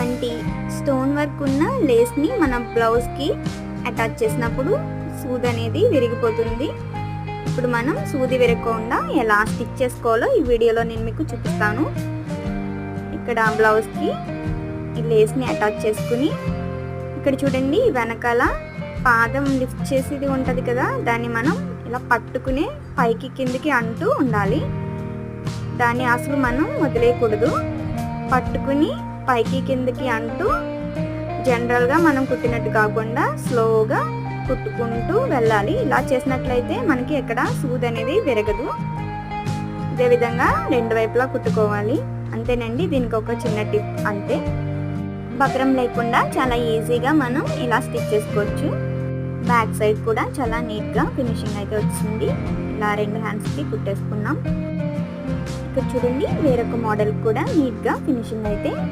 ఇటువంటి stone work ఉన్న లేస్ని మన బ్లౌజ్కి అటాచ్ చేసినప్పుడు సూది అనేది విరిగిపోతుంది. ఇప్పుడు మనం సూది విరగకుండా ఎలా స్టిచ్ చేసుకోవాలో ఈ వీడియోలో నేను మీకు చూపిస్తాను. ఇక్కడ బ్లౌజ్కి ఈ లేస్ని అటాచ్ చేసుకుని ఇక్కడ చూడండి వెనకాల పాదం లిఫ్ట్ చేసేది ఉంటుంది కదా, దాన్ని మనం ఇలా పట్టుకుని పైకి కిందికి అంటూ ఉండాలి. దాన్ని అసలు మనం వదిలేయకూడదు. పట్టుకుని పైకి కిందికి అంటూ జనరల్గా మనం కుట్టినట్టు కాకుండా స్లోగా కుట్టుకుంటూ వెళ్ళాలి. ఇలా చేసినట్లయితే మనకి ఎక్కడ సూది అనేది విరగదు. ఇదే విధంగా రెండు వైపులా కుట్టుకోవాలి. అంతేనండి, దీనికి ఒక చిన్న టిప్ అంతే. బక్రం లేకుండా చాలా ఈజీగా మనం ఇలా స్టిచ్ చేసుకోవచ్చు. బ్యాక్ సైడ్ కూడా చాలా నీట్గా ఫినిషింగ్ అయితే వచ్చింది. ఇలా రెండు హ్యాండ్స్కి కుట్టేసుకున్నాం. ఇక్కడ చూడండి వేరొక మోడల్ కూడా నీట్గా ఫినిషింగ్ అయితే